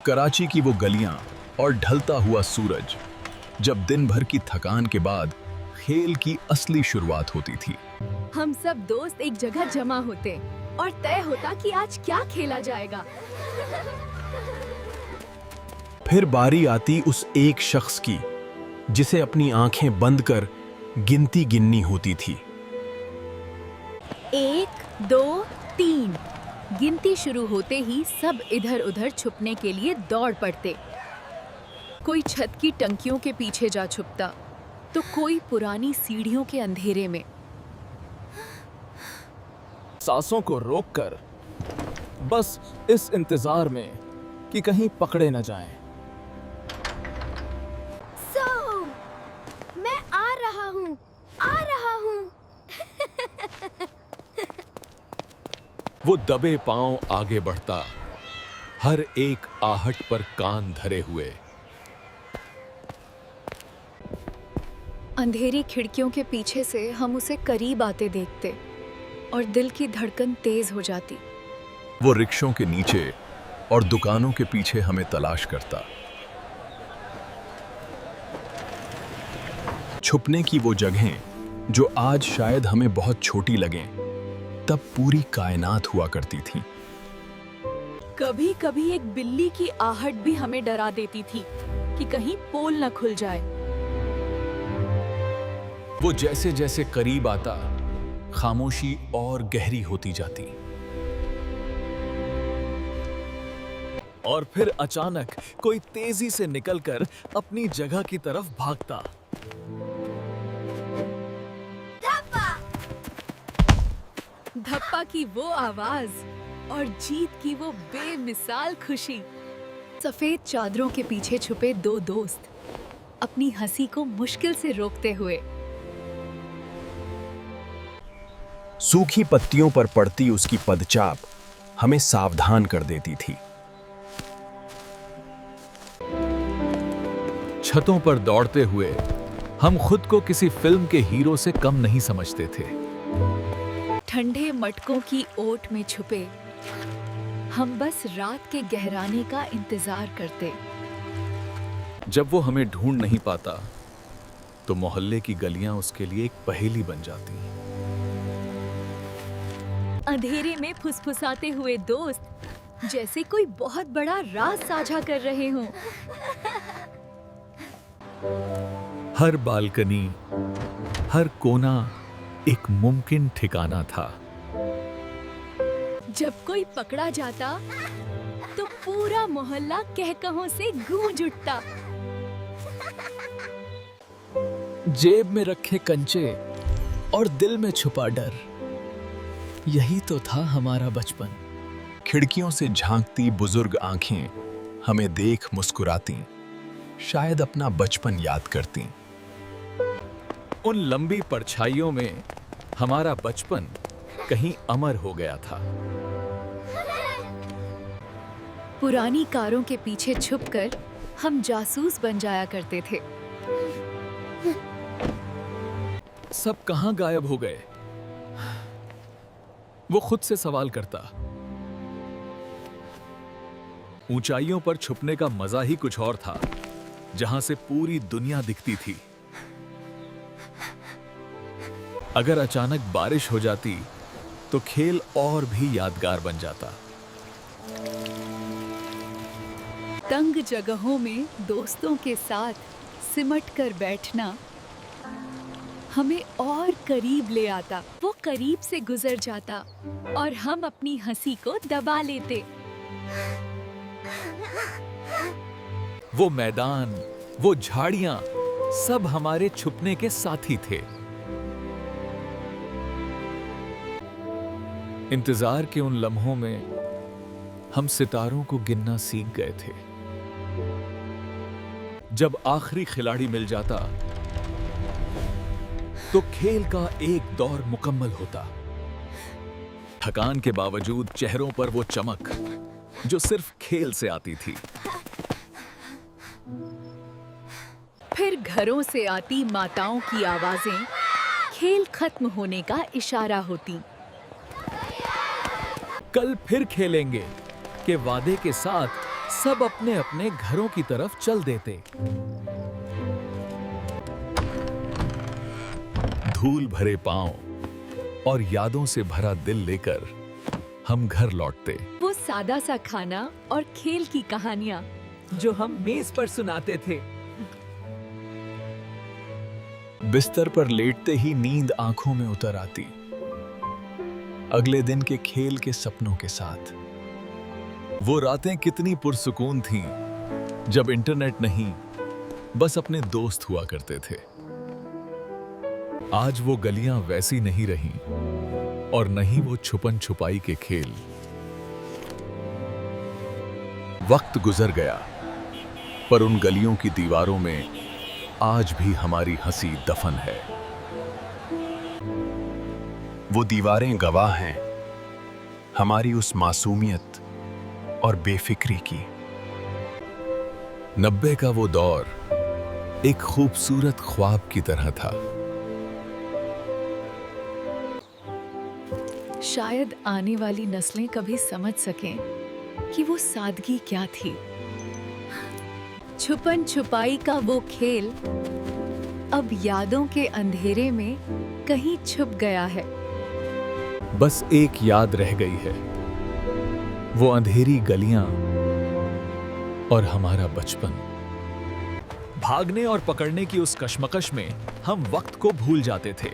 कराची की वो गलियां और ढलता हुआ सूरज, जब दिन भर की थकान के बाद खेल की असली शुरुआत होती थी। हम सब दोस्त एक जगह जमा होते और तय होता कि आज क्या खेला जाएगा। फिर बारी आती उस एक शख्स की जिसे अपनी आंखें बंद कर गिनती गिननी होती थी। 1, 2, 3। गिनती शुरू होते ही सब इधर उधर छुपने के लिए दौड़ पड़ते। कोई छत की टंकियों के पीछे जा छुपता, तो कोई पुरानी सीढ़ियों के अंधेरे में। सांसों को रोककर बस इस इंतजार में कि कहीं पकड़े न जाएं। मैं आ रहा हूँ, आ रहा हूँ। वो दबे पांव आगे बढ़ता, हर एक आहट पर कान धरे हुए। अंधेरी खिड़कियों के पीछे से हम उसे करीब आते देखते और दिल की धड़कन तेज हो जाती। वो रिक्शों के नीचे और दुकानों के पीछे हमें तलाश करता। छुपने की वो जगहें जो आज शायद हमें बहुत छोटी लगें, तब पूरी कायनात हुआ करती थी। कभी कभी एक बिल्ली की आहट भी हमें डरा देती थी कि कहीं पोल न खुल जाए। वो जैसे जैसे करीब आता, खामोशी और गहरी होती जाती। और फिर अचानक कोई तेजी से निकलकर अपनी जगह की तरफ भागता। धप्पा की वो आवाज और जीत की वो बेमिसाल खुशी। सफेद चादरों के पीछे छुपे दो दोस्त अपनी हंसी को मुश्किल से रोकते हुए। सूखी पत्तियों पर पड़ती उसकी पदचाप हमें सावधान कर देती थी। छतों पर दौड़ते हुए हम खुद को किसी फिल्म के हीरो से कम नहीं समझते थे। ठंडे मटकों की ओट में छुपे हम बस रात के गहराने का इंतजार करते। जब वो हमें ढूंढ नहीं पाता, तो मोहल्ले की गलियां उसके लिए एक पहेली बन जाती। अंधेरे में फुसफुसाते हुए दोस्त जैसे कोई बहुत बड़ा राज साझा कर रहे हों। हर बालकनी, हर कोना एक मुमकिन ठिकाना था। जब कोई पकड़ा जाता तो पूरा मोहल्ला कहकहों से गूंज उठता। जेब में रखे कंचे और दिल में छुपा डर, यही तो था हमारा बचपन। खिड़कियों से झांकती बुजुर्ग आंखें हमें देख मुस्कुराती, शायद अपना बचपन याद करती। उन लंबी परछाइयों में हमारा बचपन कहीं अमर हो गया था। पुरानी कारों के पीछे छुपकर हम जासूस बन जाया करते थे। सब कहां गायब हो गए? वो खुद से सवाल करता। ऊंचाइयों पर छुपने का मजा ही कुछ और था, जहां से पूरी दुनिया दिखती थी। अगर अचानक बारिश हो जाती, तो खेल और भी यादगार बन जाता। तंग जगहों में दोस्तों के साथ सिमट कर बैठना हमें और करीब ले आता। वो करीब से गुजर जाता और हम अपनी हंसी को दबा लेते। वो मैदान, वो झाड़ियां, सब हमारे छुपने के साथी थे। इंतजार के उन लम्हों में हम सितारों को गिनना सीख गए थे। जब आखिरी खिलाड़ी मिल जाता, तो खेल का एक दौर मुकम्मल होता। थकान के बावजूद चेहरों पर वो चमक जो सिर्फ खेल से आती थी। फिर घरों से आती माताओं की आवाजें खेल खत्म होने का इशारा होती। कल फिर खेलेंगे के वादे के साथ सब अपने अपने घरों की तरफ चल देते। धूल भरे पांव और यादों से भरा दिल लेकर हम घर लौटते। वो सादा सा खाना और खेल की कहानियाँ जो हम मेज पर सुनाते थे। बिस्तर पर लेटते ही नींद आंखों में उतर आती, अगले दिन के खेल के सपनों के साथ। वो रातें कितनी पुरसुकून थीं, जब इंटरनेट नहीं, बस अपने दोस्त हुआ करते थे। आज वो गलियां वैसी नहीं रहीं, और नहीं वो छुपन छुपाई के खेल। वक्त गुजर गया, पर उन गलियों की दीवारों में आज भी हमारी हंसी दफन है। वो दीवारें गवाह हैं हमारी उस मासूमियत और बेफिक्री की। 90 का वो दौर एक खूबसूरत ख्वाब की तरह था। शायद आने वाली नस्लें कभी समझ सकें कि वो सादगी क्या थी। छुपन छुपाई का वो खेल अब यादों के अंधेरे में कहीं छुप गया है। बस एक याद रह गई है, वो अंधेरी गलियां और हमारा बचपन। भागने और पकड़ने की उस कश्मकश में हम वक्त को भूल जाते थे।